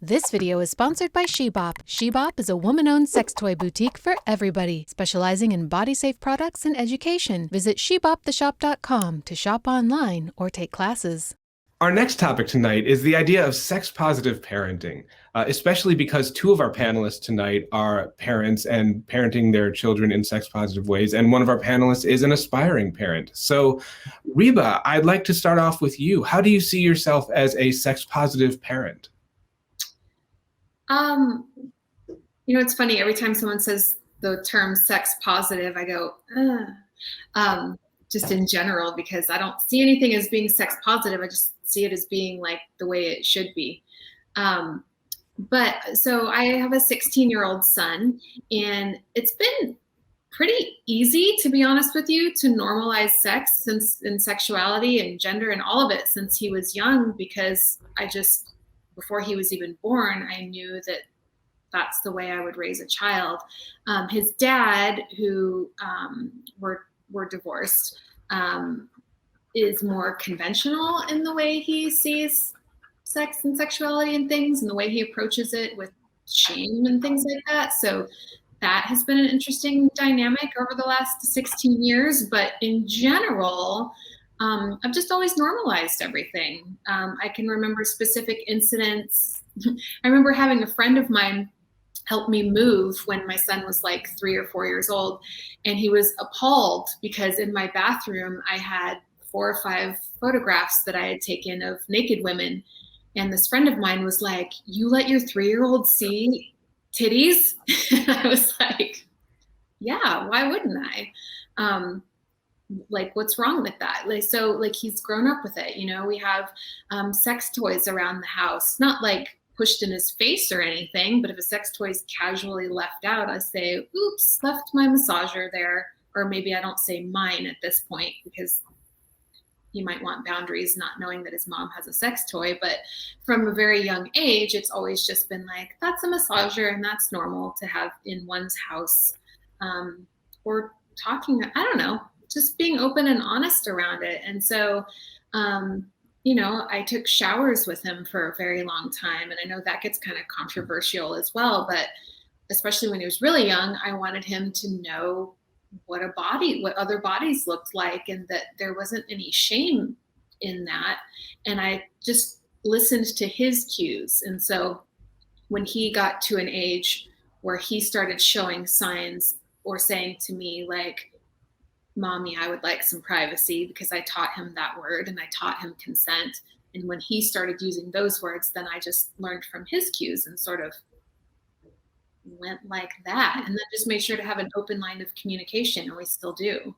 This video is sponsored by Shebop. Shebop is a woman-owned sex toy boutique for everybody, specializing in body-safe products and education. Visit sheboptheshop.com to shop online or take classes. Our next topic tonight is the idea of sex-positive parenting, especially because two of our panelists tonight are parents and parenting their children in sex-positive ways, and one of our panelists is an aspiring parent. So, Reba, I'd like to start off with you. How do you see yourself as a sex-positive parent? It's funny. Every time someone says the term sex positive, I go, just in general, because I don't see anything as being sex positive. I just see it as being like the way it should be. But so I have a 16-year-old son, and it's been pretty easy, to be honest with you, to normalize sex and sexuality and gender and all of it since he was young, because before he was even born, I knew that that's the way I would raise a child. His dad, who were divorced, is more conventional in the way he sees sex and sexuality and things, and the way he approaches it with shame and things like that. So that has been an interesting dynamic over the last 16 years. But in general, I've just always normalized everything. I can remember specific incidents. I remember having a friend of mine help me move when my son was like 3 or 4 years old. And he was appalled because in my bathroom, I had 4 or 5 photographs that I had taken of naked women. And this friend of mine was like, "You let your 3-year-old see titties?" And I was like, yeah, why wouldn't I? Like, what's wrong with that? Like he's grown up with it. We have sex toys around the house, not like pushed in his face or anything, but if a sex toy is casually left out, I say, "Oops, left my massager there." Or maybe I don't say mine at this point, because he might want boundaries, not knowing that his mom has a sex toy. But from a very young age, it's always just been like, that's a massager and that's normal to have in one's house. Or talking, I don't know, just being open and honest around it. And so, I took showers with him for a very long time. And I know that gets kind of controversial as well, but especially when he was really young, I wanted him to know what other bodies looked like, and that there wasn't any shame in that. And I just listened to his cues. And so when he got to an age where he started showing signs or saying to me like, "Mommy, I would like some privacy," because I taught him that word and I taught him consent. And when he started using those words, then I just learned from his cues and sort of went like that. And then just made sure to have an open line of communication, and we still do.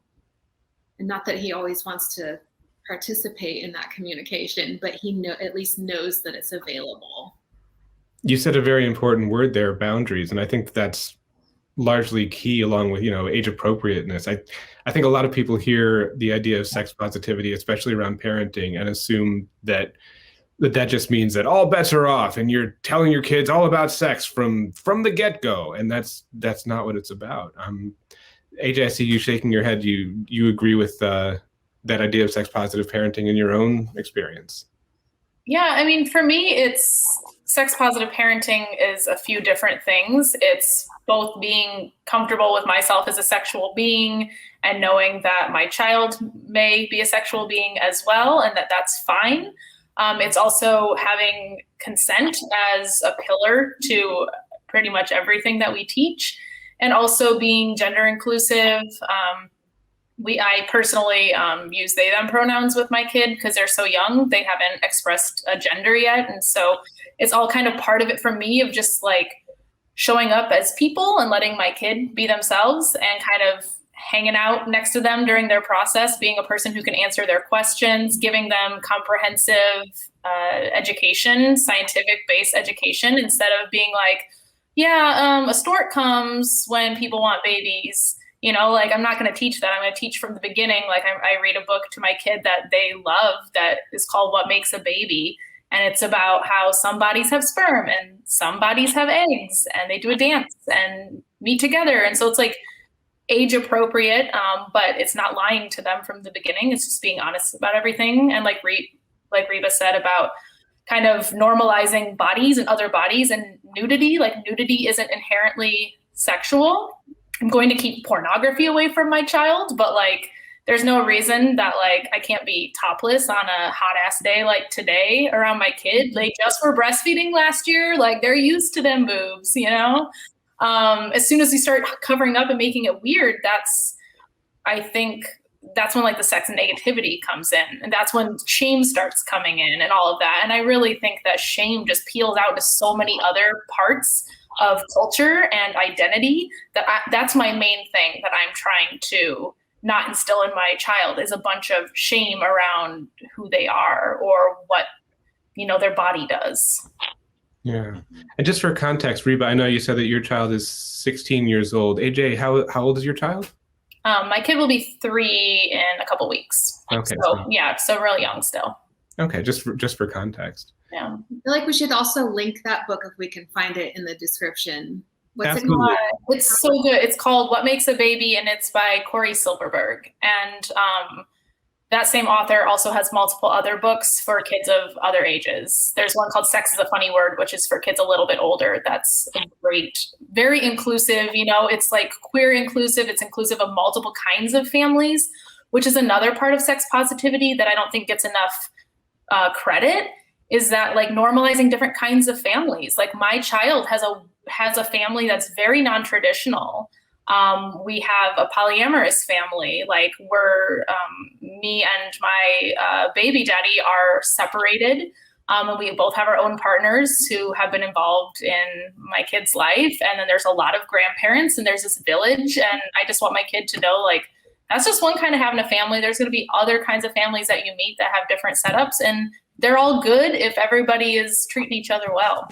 And not that he always wants to participate in that communication, but he at least knows that it's available. You said a very important word there, boundaries. And I think that's largely key, along with, age appropriateness. I think a lot of people hear the idea of sex positivity, especially around parenting, and assume that just means that all bets are off and you're telling your kids all about sex from the get-go. And that's not what it's about. AJ, I see you shaking your head. You agree with that idea of sex positive parenting in your own experience? Yeah, I mean, for me, it's sex positive parenting is a few different things. It's both being comfortable with myself as a sexual being and knowing that my child may be a sexual being as well, and that that's fine. It's also having consent as a pillar to pretty much everything that we teach, and also being gender inclusive. I personally use they, them pronouns with my kid because they're so young. They haven't expressed a gender yet. And so it's all kind of part of it for me, of just like showing up as people and letting my kid be themselves and kind of hanging out next to them during their process, being a person who can answer their questions, giving them comprehensive education, scientific-based education, instead of being like, a stork comes when people want babies. Like, I'm not going to teach that. I'm going to teach from the beginning. Like, I read a book to my kid that they love that is called What Makes a Baby. And it's about how some bodies have sperm and some bodies have eggs, and they do a dance and meet together. And so it's like age appropriate, but it's not lying to them from the beginning. It's just being honest about everything. And like Reba said about kind of normalizing bodies and other bodies and nudity. Like nudity isn't inherently sexual. I'm going to keep pornography away from my child, but like there's no reason that like I can't be topless on a hot ass day like today around my kid. They just were breastfeeding last year. Like they're used to them boobs, you know? As soon as we start covering up and making it weird, I think that's when like the sex negativity comes in, and that's when shame starts coming in and all of that. And I really think that shame just peels out to so many other parts of culture and identity that's my main thing that I'm trying to not instill in my child, is a bunch of shame around who they are or what, you know, their body does. Yeah. And just for context, Reba, I know you said that your child is 16 years old. AJ, how old is your child? My kid will be 3 in a couple weeks. Okay. So real young still. Okay, just for context. Yeah. I feel like we should also link that book if we can find it in the description. What's Absolutely. it called? It's so good. It's called What Makes a Baby, and it's by Cory Silverberg. And that same author also has multiple other books for kids of other ages. There's one called Sex is a Funny Word, which is for kids a little bit older. That's a great, very inclusive, you know, it's like queer inclusive. It's inclusive of multiple kinds of families, which is another part of sex positivity that I don't think gets enough credit, is that like normalizing different kinds of families. Like my child has a family that's very non-traditional. We have a polyamorous family. Like me and my baby daddy are separated. And we both have our own partners who have been involved in my kid's life. And then there's a lot of grandparents, and there's this village. And I just want my kid to know, like, that's just one kind of having a family. There's going to be other kinds of families that you meet that have different setups, and they're all good if everybody is treating each other well.